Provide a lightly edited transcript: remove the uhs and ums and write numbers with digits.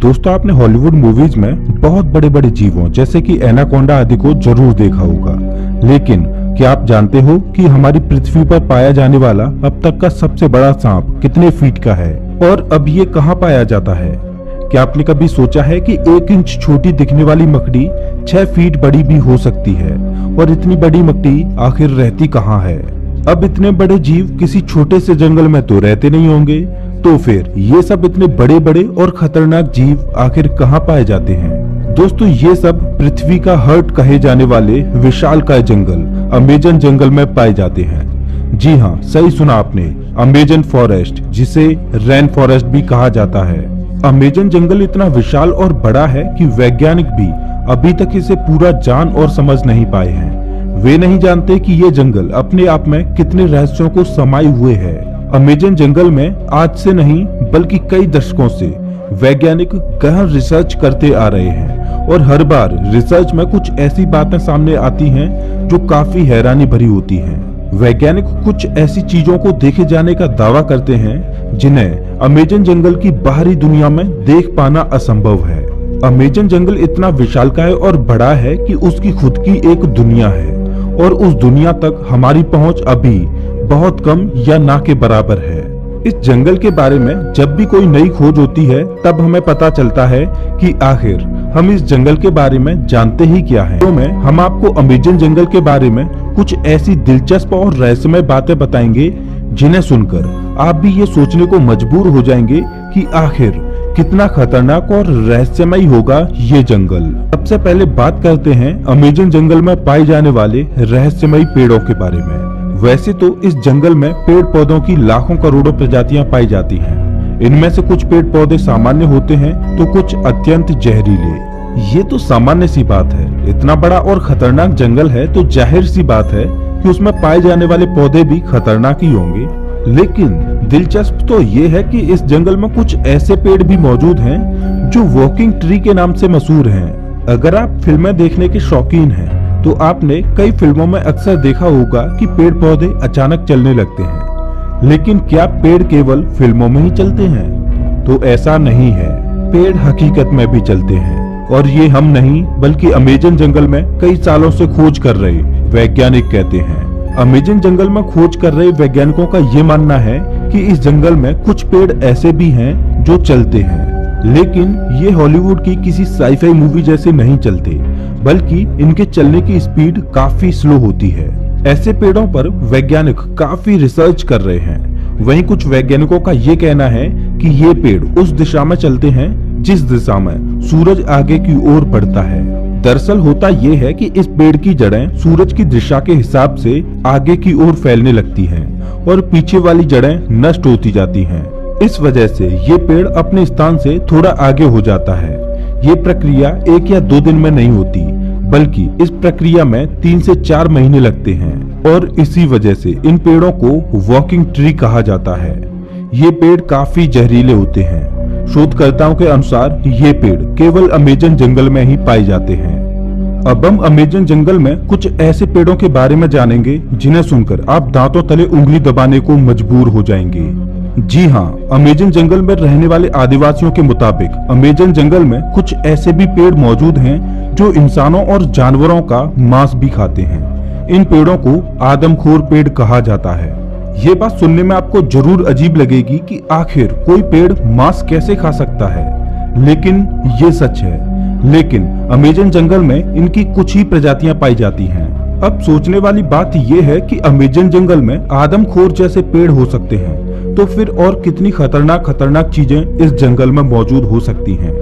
दोस्तों, आपने Hollywood movies में बहुत बड़े बड़े जीवों जैसे कि एनाकोंडा आदि को जरूर देखा होगा, लेकिन क्या आप जानते हो कि हमारी पृथ्वी पर पाया जाने वाला अब तक का सबसे बड़ा सांप कितने फीट का है और अब ये कहाँ पाया जाता है? क्या आपने कभी सोचा है कि 1 इंच छोटी दिखने वाली मकड़ी 6 फीट बड़ी भी हो सकती है? और इतनी बड़ी मकड़ी आखिर रहती कहाँ है? अब इतने बड़े जीव किसी छोटे से जंगल में तो रहते नहीं होंगे, तो फिर ये सब इतने बड़े बड़े और खतरनाक जीव आखिर कहाँ पाए जाते हैं? दोस्तों, ये सब पृथ्वी का हर्ट कहे जाने वाले विशालकाय जंगल अमेजन जंगल में पाए जाते हैं। जी हाँ, सही सुना आपने, अमेजन फॉरेस्ट, जिसे रेन फॉरेस्ट भी कहा जाता है। अमेजन जंगल इतना विशाल और बड़ा है कि वैज्ञानिक भी अभी तक इसे पूरा जान और समझ नहीं पाए हैं। वे नहीं जानते कि ये जंगल अपने आप में कितने रहस्यों को समाये हुए है। अमेजन जंगल में आज से नहीं बल्कि कई दशकों से वैज्ञानिक गहन रिसर्च करते आ रहे हैं और हर बार रिसर्च में कुछ ऐसी बातें सामने आती हैं जो काफी हैरानी भरी होती हैं। वैज्ञानिक कुछ ऐसी चीजों को देखे जाने का दावा करते हैं जिन्हें अमेजन जंगल की बाहरी दुनिया में देख पाना असंभव है। अमेजन जंगल इतना विशालकाय और बड़ा है कि उसकी खुद की एक दुनिया है और उस दुनिया तक हमारी पहुंच अभी बहुत कम या ना के बराबर है। इस जंगल के बारे में जब भी कोई नई खोज होती है तब हमें पता चलता है कि आखिर हम इस जंगल के बारे में जानते ही क्या है। तो हम आपको अमेजन जंगल के बारे में कुछ ऐसी दिलचस्प और रहस्यमय बातें बताएंगे जिन्हें सुनकर आप भी ये सोचने को मजबूर हो जाएंगे कि आखिर कितना खतरनाक और रहस्यमय होगा ये जंगल। सबसे पहले बात करते हैं अमेजन जंगल में पाए जाने वाले रहस्यमय पेड़ों के बारे में। वैसे तो इस जंगल में पेड़ पौधों की लाखों करोड़ों प्रजातियां पाई जाती हैं। इनमें से कुछ पेड़ पौधे सामान्य होते हैं तो कुछ अत्यंत जहरीले। ये तो सामान्य सी बात है, इतना बड़ा और खतरनाक जंगल है तो जाहिर सी बात है कि उसमें पाए जाने वाले पौधे भी खतरनाक ही होंगे। लेकिन दिलचस्प तो ये है कि इस जंगल में कुछ ऐसे पेड़ भी मौजूद हैं जो वॉकिंग ट्री के नाम से मशहूर हैं। अगर आप फिल्में देखने के शौकीन हैं तो आपने कई फिल्मों में अक्सर देखा होगा कि पेड़ पौधे अचानक चलने लगते हैं, लेकिन क्या पेड़ केवल फिल्मों में ही चलते हैं? तो ऐसा नहीं है, पेड़ हकीकत में भी चलते हैं और ये हम नहीं बल्कि अमेजन जंगल में कई सालों से खोज कर रहे वैज्ञानिक कहते हैं। अमेजन जंगल में खोज कर रहे वैज्ञानिकों का ये मानना है कि इस जंगल में कुछ पेड़ ऐसे भी हैं जो चलते हैं, लेकिन ये हॉलीवुड की किसी साईफाई मूवी जैसे नहीं चलते, बल्कि इनके चलने की स्पीड काफी स्लो होती है। ऐसे पेड़ों पर वैज्ञानिक काफी रिसर्च कर रहे हैं। वहीं कुछ वैज्ञानिकों का ये कहना है कि ये पेड़ उस दिशा में चलते हैं जिस दिशा में सूरज आगे की ओर बढ़ता है। दरअसल होता ये है कि इस पेड़ की जड़ें सूरज की दिशा के हिसाब से आगे की ओर फैलने लगती हैं और पीछे वाली जड़ें नष्ट होती जाती हैं। इस वजह से ये पेड़ अपने स्थान से थोड़ा आगे हो जाता है। ये प्रक्रिया 1 या 2 दिन में नहीं होती, बल्कि इस प्रक्रिया में 3 से 4 महीने लगते हैं और इसी वजह से इन पेड़ों को वॉकिंग ट्री कहा जाता है। ये पेड़ काफी जहरीले होते हैं। शोधकर्ताओं के अनुसार ये पेड़ केवल अमेजन जंगल में ही पाए जाते हैं। अब हम अमेजन जंगल में कुछ ऐसे पेड़ों के बारे में जानेंगे जिन्हें सुनकर आप दांतों तले उंगली दबाने को मजबूर हो जाएंगे। जी हाँ, अमेजन जंगल में रहने वाले आदिवासियों के मुताबिक अमेजन जंगल में कुछ ऐसे भी पेड़ मौजूद हैं जो इंसानों और जानवरों का मांस भी खाते हैं। इन पेड़ों को आदमखोर पेड़ कहा जाता है। ये बात सुनने में आपको जरूर अजीब लगेगी कि आखिर कोई पेड़ मांस कैसे खा सकता है, लेकिन ये सच है। लेकिन अमेजन जंगल में इनकी कुछ ही प्रजातियां पाई जाती हैं। अब सोचने वाली बात यह है कि अमेजन जंगल में आदमखोर जैसे पेड़ हो सकते हैं, तो फिर और कितनी खतरनाक चीजें इस जंगल में मौजूद हो सकती हैं।